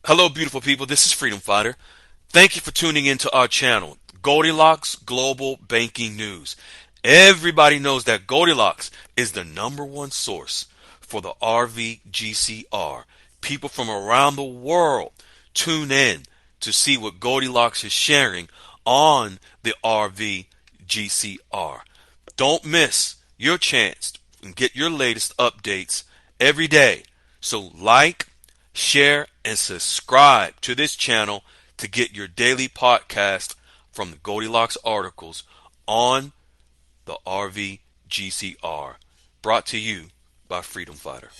Hello, beautiful people. This is Freedom Fighter. Thank you for tuning into our channel, Goldilocks Global Banking News. Everybody knows that Goldilocks is the #1 source for the RVGCR. People from around the world tune in to see what Goldilocks is sharing on the RVGCR. Don't miss your chance and get your latest updates every day. So like, share, and subscribe to this channel to get your daily podcast from the Goldilocks articles on the RVGCR. Brought to you by Freedom Fighter.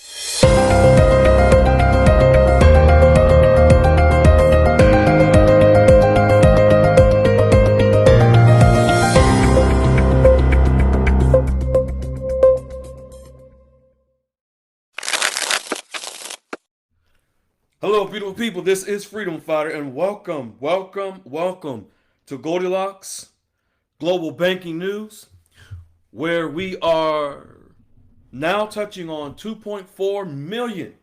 Hello, beautiful people. This is Freedom Fighter, and welcome to Goldilocks Global Banking News, where we are now touching on 2.4 million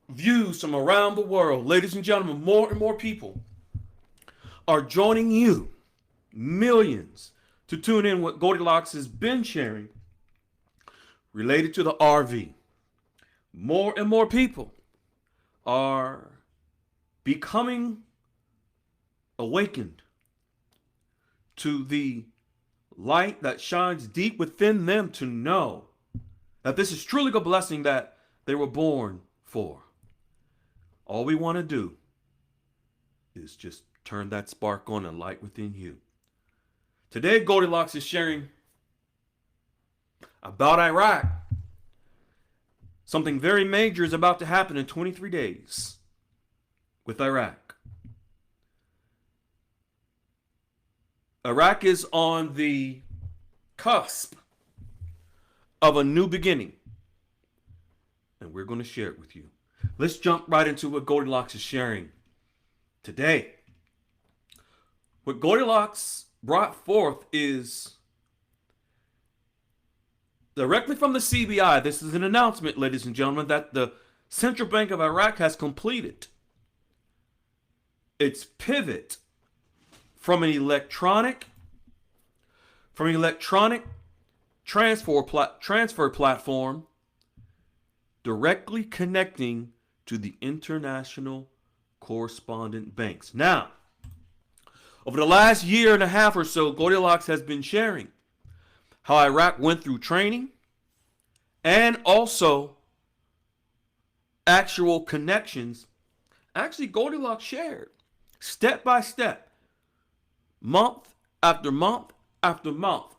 views from around the world. Ladies and gentlemen, more and more people are joining you, millions, to tune in what Goldilocks has been sharing related to the RV. More and more people are becoming awakened to the light that shines deep within them to know that this is truly a blessing that they were born for. All we want to do is just turn that spark on and light within you. Today, Goldilocks is sharing about Iraq. Something very major is about to happen in 23 days with Iraq. Iraq is on the cusp of a new beginning, and we're going to share it with you. Let's jump right into what Goldilocks is sharing today. What Goldilocks brought forth is directly from the CBI. This is an announcement, ladies and gentlemen, that the Central Bank of Iraq has completed its pivot from an electronic transfer platform directly connecting to the international correspondent banks. Now, over the last year and a half or so, Goldilocks has been sharing how Iraq went through training and also actual connections. Actually, Goldilocks shared step by step, month after month after month,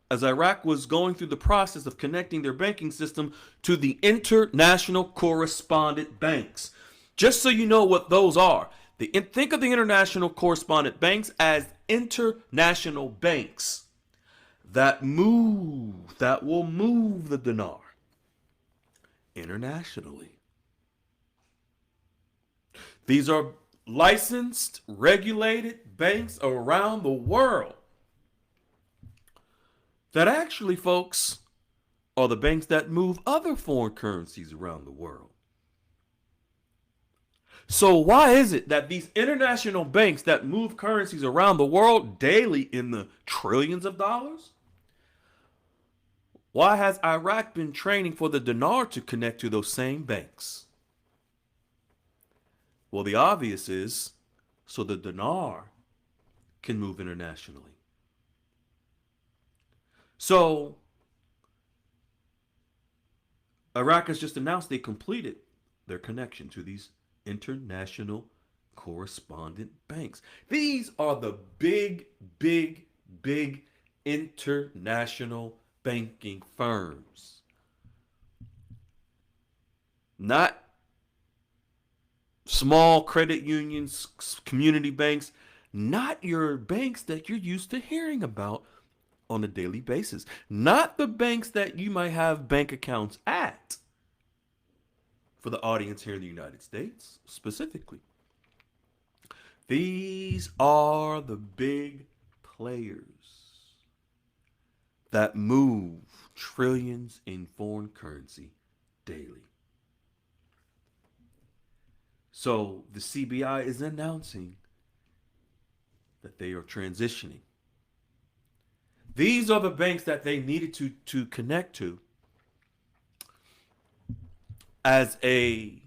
as Iraq was going through the process of connecting their banking system to the international correspondent banks. Just so you know what those are, think of the international correspondent banks as international banks that will move the dinar internationally. These are licensed, regulated banks around the world that actually, folks, are the banks that move other foreign currencies around the world. So why is it that these international banks that move currencies around the world daily in the trillions of dollars, why has Iraq been training for the dinar to connect to those same banks? Well, the obvious is so the dinar can move internationally. So Iraq has just announced they completed their connection to these international correspondent banks. These are the big international banking firms. Not small credit unions, community banks, not your banks that you're used to hearing about on a daily basis. Not the banks that you might have bank accounts at. For the audience here in the United States, specifically. These are the big players that move trillions in foreign currency daily. So the CBI is announcing that they are transitioning. These are the banks that they needed to connect to as a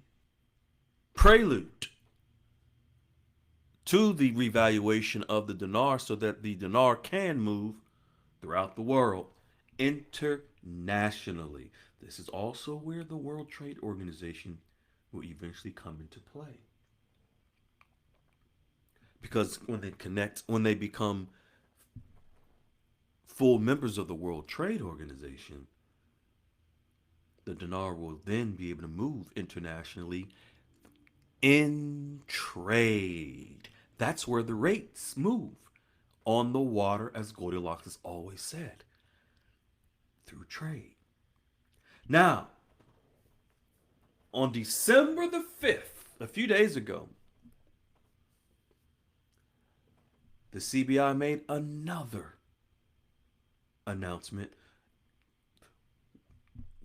prelude to the revaluation of the dinar so that the dinar can move throughout the world internationally. This is also where the World Trade Organization will eventually come into play. Because when they become full members of the World Trade Organization, the dinar will then be able to move internationally in trade. That's where the rates move on the water, as Goldilocks has always said, through trade. Now, on December the 5th, a few days ago, the CBI made another announcement.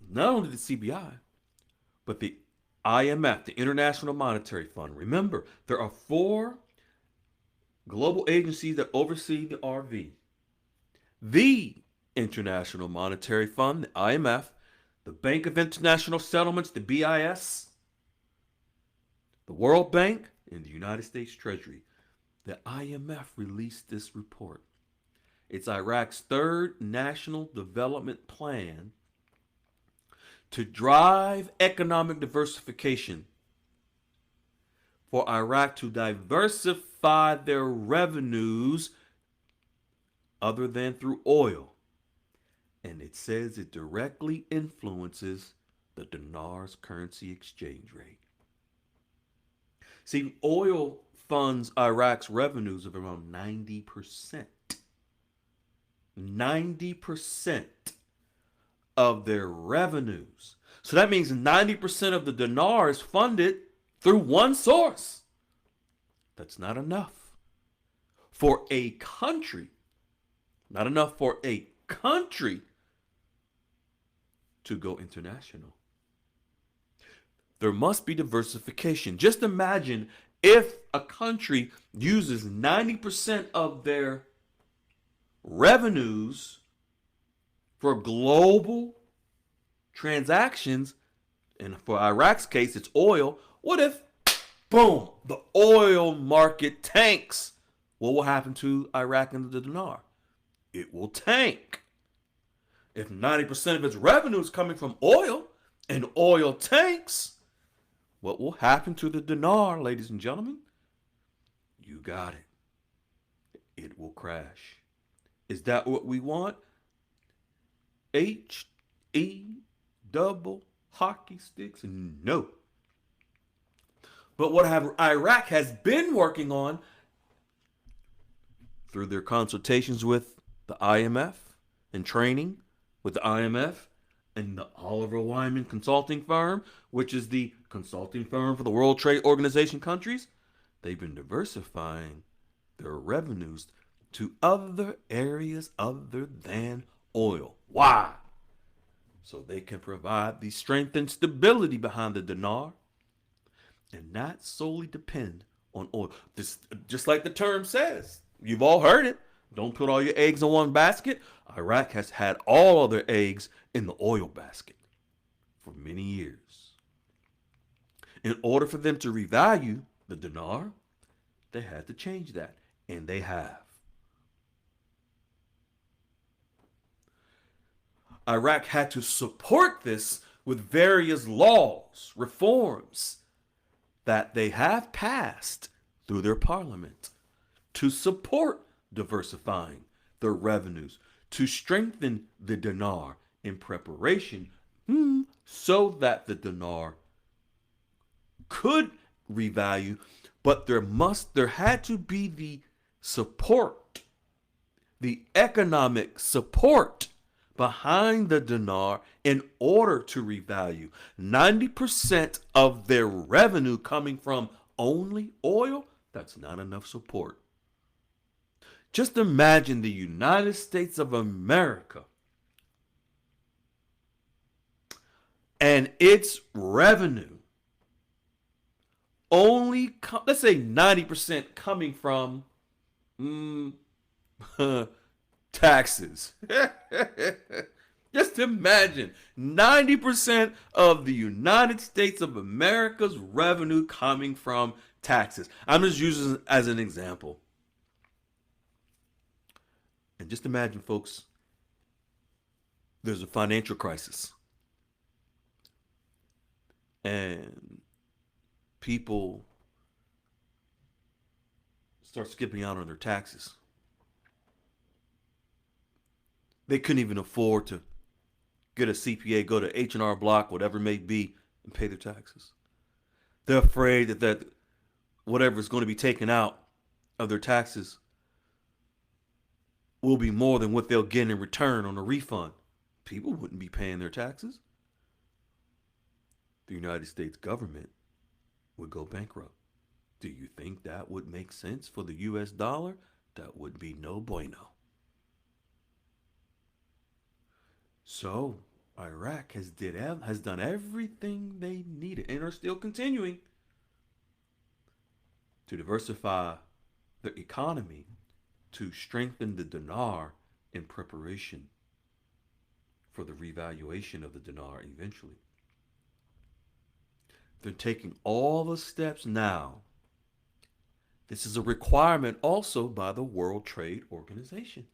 Not only the CBI, but the IMF, the International Monetary Fund. Remember, there are four global agencies that oversee the RV. The International Monetary Fund, the IMF, the Bank of International Settlements, the BIS, the World Bank, and the United States Treasury. The IMF released this report. It's Iraq's third national development plan to drive economic diversification, for Iraq to diversify their revenues other than through oil. And it says it directly influences the dinar's currency exchange rate. See, oil funds Iraq's revenues of around 90%. 90% of their revenues. So that means 90% of the dinar is funded through one source. That's not enough for a country. Not enough for a country to go international. There must be diversification. Just imagine if a country uses 90% of their revenues for global transactions, and for Iraq's case, it's oil. What if, boom, the oil market tanks? What will happen to Iraq and the dinar? It will tank. If 90% of its revenue is coming from oil and oil tanks, what will happen to the dinar, ladies and gentlemen? You got it. It will crash. Is that what we want? double hockey sticks? No. But what Iraq has been working on through their consultations with the IMF and training with the IMF and the Oliver Wyman consulting firm, which is the consulting firm for the World Trade Organization countries, they've been diversifying their revenues to other areas other than oil. Why? So they can provide the strength and stability behind the dinar and not solely depend on oil. This, just like the term says, you've all heard it. Don't put all your eggs in one basket. Iraq has had all of their eggs in the oil basket for many years. In order for them to revalue the dinar, they had to change that, and they have. Iraq had to support this with various laws, reforms that they have passed through their parliament to support diversifying their revenues, to strengthen the dinar in preparation so that the dinar could revalue, but there had to be the support, the economic support behind the dinar in order to revalue. 90% of their revenue coming from only oil, that's not enough support. Just imagine the United States of America and its revenue let's say 90% coming from mm, taxes. Just imagine 90% of the United States of America's revenue coming from taxes. I'm just using it as an example. And just imagine, folks, there's a financial crisis and people start skipping out on their taxes. They couldn't even afford to get a CPA, go to H&R Block, whatever it may be, and pay their taxes. They're afraid that whatever is going to be taken out of their taxes will be more than what they'll get in return on a refund. People wouldn't be paying their taxes. The United States government would go bankrupt. Do you think that would make sense for the US dollar? That would be no bueno. So, Iraq has done everything they needed and are still continuing to diversify the economy, to strengthen the dinar in preparation for the revaluation of the dinar eventually. They're taking all the steps now. This is a requirement also by the World Trade Organization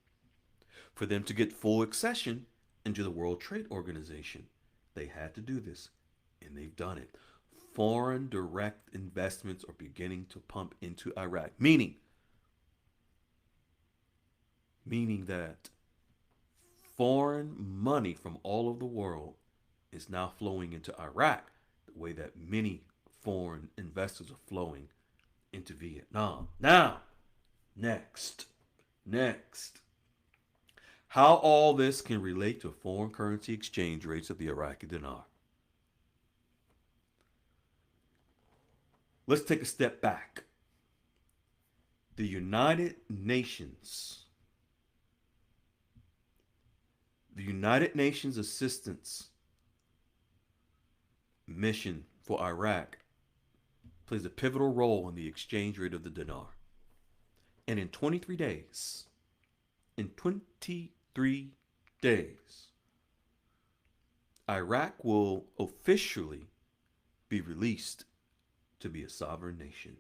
for them to get full accession into the World Trade Organization. They had to do this, and they've done it. Foreign direct investments are beginning to pump into Iraq, meaning that foreign money from all over the world is now flowing into Iraq the way that many foreign investors are flowing into Vietnam. Now, next, how all this can relate to foreign currency exchange rates of the Iraqi dinar. Let's take a step back. The United Nations assistance mission for Iraq plays a pivotal role in the exchange rate of the dinar. And in 23 days, Iraq will officially be released to be a sovereign nation.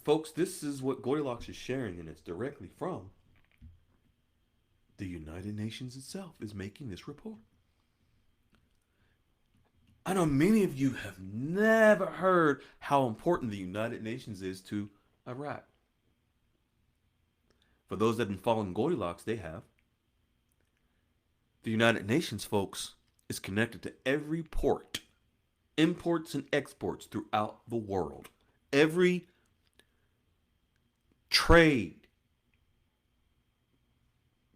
Folks, this is what Goldilocks is sharing, and it's directly from the United Nations itself is making this report. I know many of you have never heard how important the United Nations is to Iraq. For those that have been following Goldilocks, they have. The United Nations, folks, is connected to every port, imports and exports throughout the world. Every trade,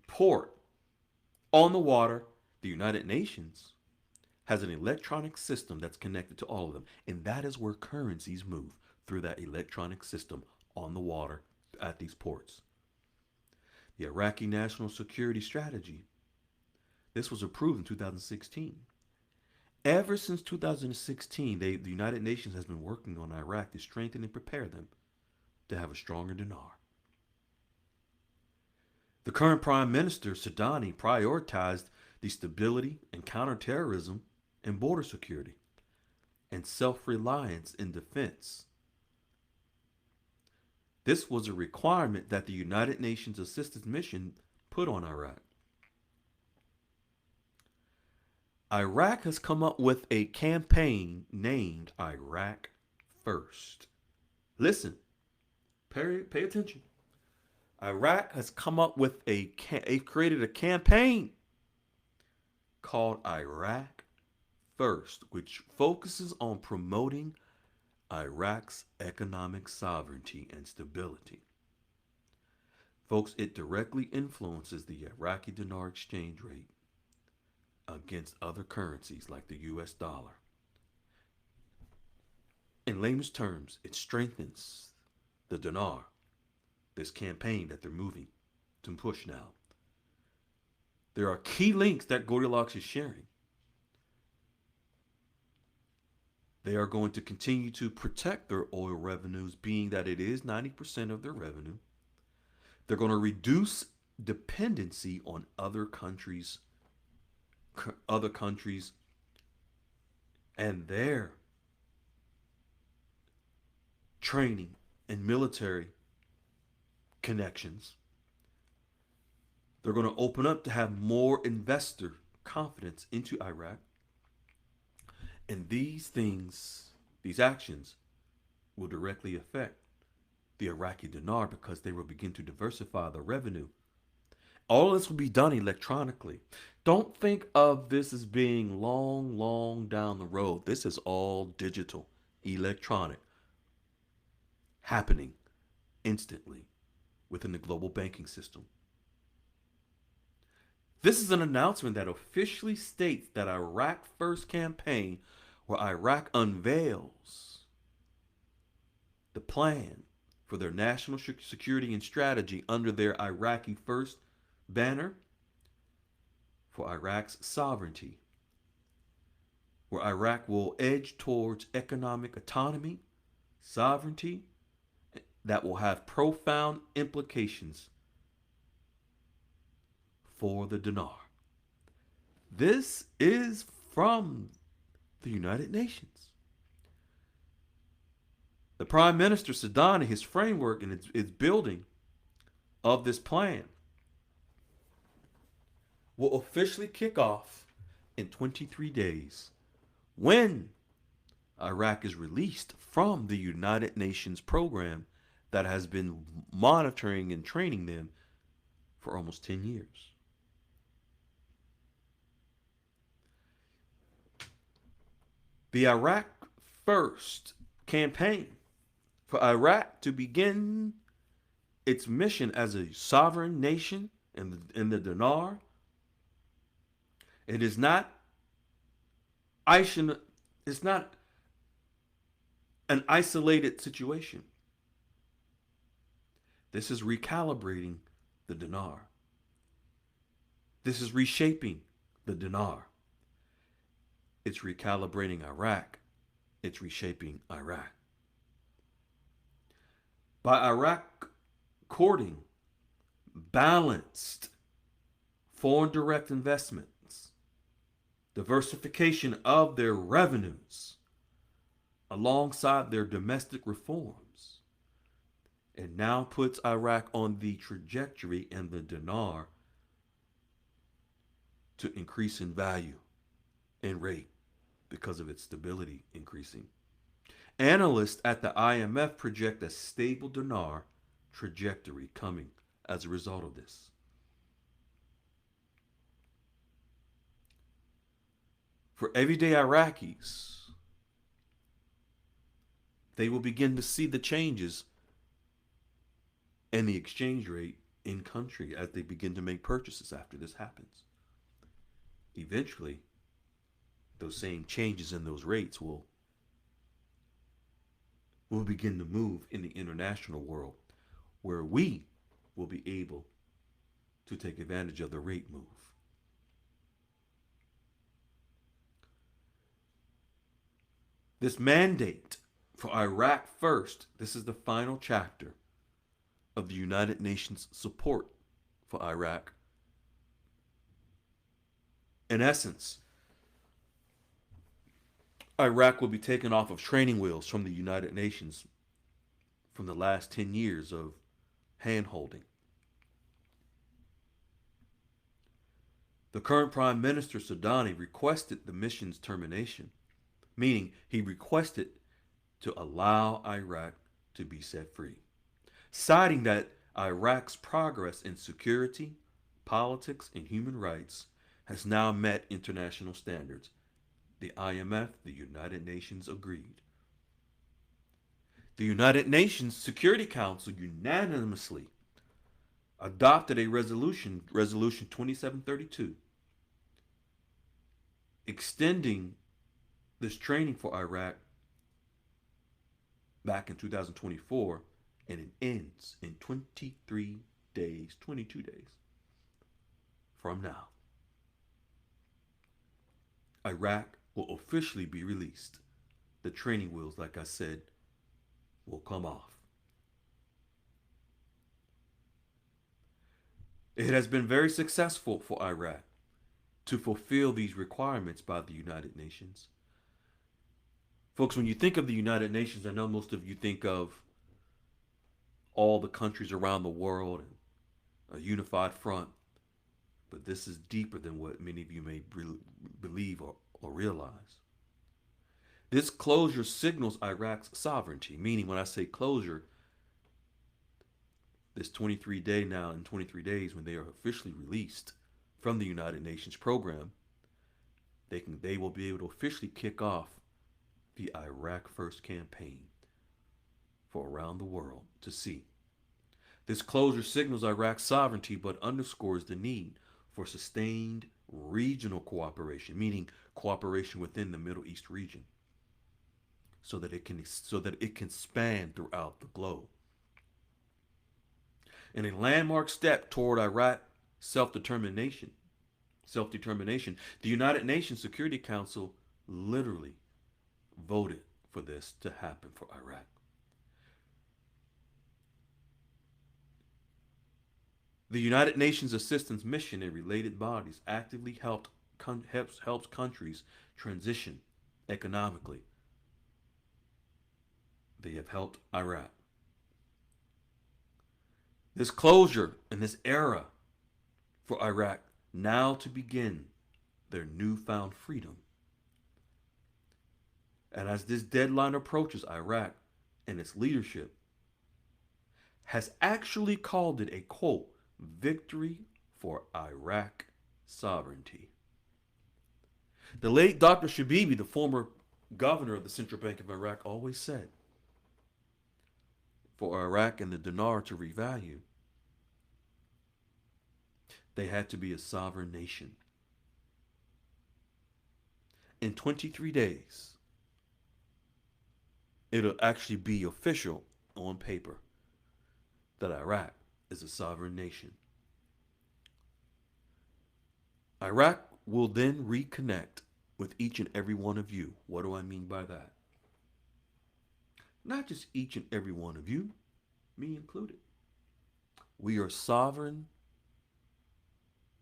port, on the water, the United Nations has an electronic system that's connected to all of them. And that is where currencies move, through that electronic system on the water at these ports. The Iraqi National Security Strategy, this was approved in 2016. Ever since 2016, the United Nations has been working on Iraq to strengthen and prepare them to have a stronger dinar. The current Prime Minister, Sadani, prioritized the stability and counterterrorism and border security and self-reliance in defense. This was a requirement that the United Nations Assistance Mission put on Iraq. Iraq has come up with a campaign named Iraq First. Listen, pay attention. Iraq has come up with created a campaign called Iraq First, which focuses on promoting Iraq's economic sovereignty and stability. Folks, it directly influences the Iraqi dinar exchange rate against other currencies like the US dollar. In layman's terms, it strengthens the dinar, this campaign that they're moving to push now. There are key links that Goldilocks is sharing. They are going to continue to protect their oil revenues, being that it is 90% of their revenue. They're going to reduce dependency on other countries and their training and military connections. They're going to open up to have more investor confidence into Iraq. And these actions, will directly affect the Iraqi dinar because they will begin to diversify the revenue. All this will be done electronically. Don't think of this as being long, long down the road. This is all digital, electronic, happening instantly within the global banking system. This is an announcement that officially states that Iraq First campaign, where Iraq unveils the plan for their national security and strategy under their Iraqi First banner for Iraq's sovereignty, where Iraq will edge towards economic autonomy, sovereignty, that will have profound implications for the dinar. This is from the United Nations. The Prime Minister Sadani, his framework and its building of this plan will officially kick off in 23 days when Iraq is released from the United Nations program that has been monitoring and training them for almost 10 years. The Iraq First campaign, for Iraq to begin its mission as a sovereign nation in the dinar, it is not it's not an isolated situation. This is recalibrating the dinar. This is reshaping the dinar. It's recalibrating Iraq. It's reshaping Iraq. By Iraq courting balanced foreign direct investments, diversification of their revenues, alongside their domestic reforms, it now puts Iraq on the trajectory and the dinar to increase in value and rate because of its stability increasing. Analysts at the IMF project a stable dinar trajectory coming as a result of this. For everyday Iraqis, they will begin to see the changes in the exchange rate in country as they begin to make purchases after this happens. Eventually, those same changes in those rates will begin to move in the international world, where we will be able to take advantage of the rate move. This mandate for Iraq First, this is the final chapter of the United Nations support for Iraq. In essence, Iraq will be taken off of training wheels from the United Nations from the last 10 years of hand-holding. The current Prime Minister Sadani requested the mission's termination, meaning he requested to allow Iraq to be set free, citing that Iraq's progress in security, politics, and human rights has now met international standards. The IMF, the United Nations, agreed. The United Nations Security Council unanimously adopted a resolution 2732, extending this training for Iraq back in 2024, and it ends in 22 days from now. Iraq will officially be released the training wheels, like I said, will come off. It has been very successful for Iraq to fulfill these requirements by the United Nations. Folks, when you think of the United Nations, I know most of you think of all the countries around the world and a unified front, but this is deeper than what many of you may believe or realize. This closure signals Iraq's sovereignty, meaning when I say closure, this 23-day now, in 23 days, when they are officially released from the United Nations program, they will be able to officially kick off the Iraq First campaign for around the world to see. This closure signals Iraq's sovereignty but underscores the need for sustained regional cooperation, meaning cooperation within the Middle East region, so that it can span throughout the globe. In a landmark step toward Iraq self-determination, the United Nations Security Council literally voted for this to happen for Iraq. The United Nations Assistance Mission and related bodies actively helps countries transition economically. They have helped Iraq. This closure and this era for Iraq now to begin their newfound freedom. And as this deadline approaches, Iraq and its leadership has actually called it a, quote, victory for Iraq sovereignty. The late Dr. Shabibi, the former governor of the Central Bank of Iraq, always said, for Iraq and the Dinar to revalue, they had to be a sovereign nation. In 23 days, it'll actually be official on paper that Iraq is a sovereign nation. Iraq will then reconnect with each and every one of you. What do I mean by that? Not just each and every one of you, me included. We are sovereign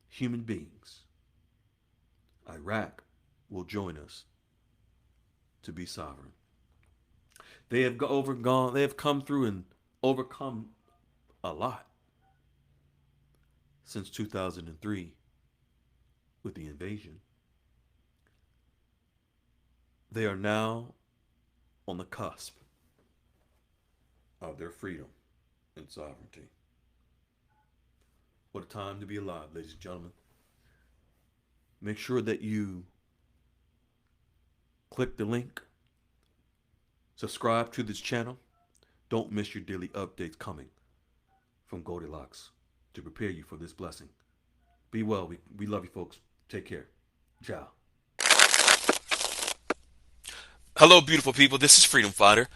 human beings. Iraq will join us to be sovereign. They have come through and overcome a lot since 2003 with the invasion. They are now on the cusp of their freedom and sovereignty. What a time to be alive, ladies and gentlemen. Make sure that you click the link, subscribe to this channel. Don't miss your daily updates coming from Goldilocks to prepare you for this blessing. Be well. We love you, folks. Take care. Ciao. Hello, beautiful people. This is Freedom Fighter.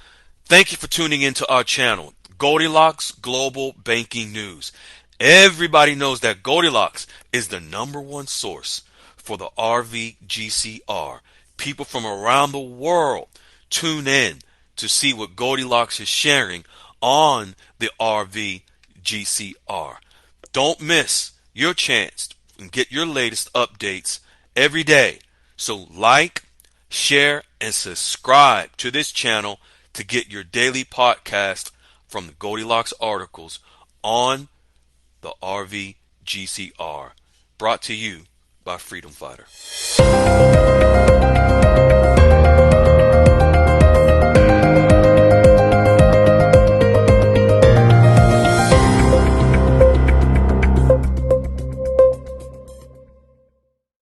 Thank you for tuning into our channel, Goldilocks Global Banking News. Everybody knows that Goldilocks is the #1 source for the RVGCR. People from around the world tune in to see what Goldilocks is sharing on the RVGCR. Don't miss your chance and get your latest updates every day. So like, share, and subscribe to this channel to get your daily podcast from the Goldilocks articles on the RVGCR. Brought to you by Freedom Fighter.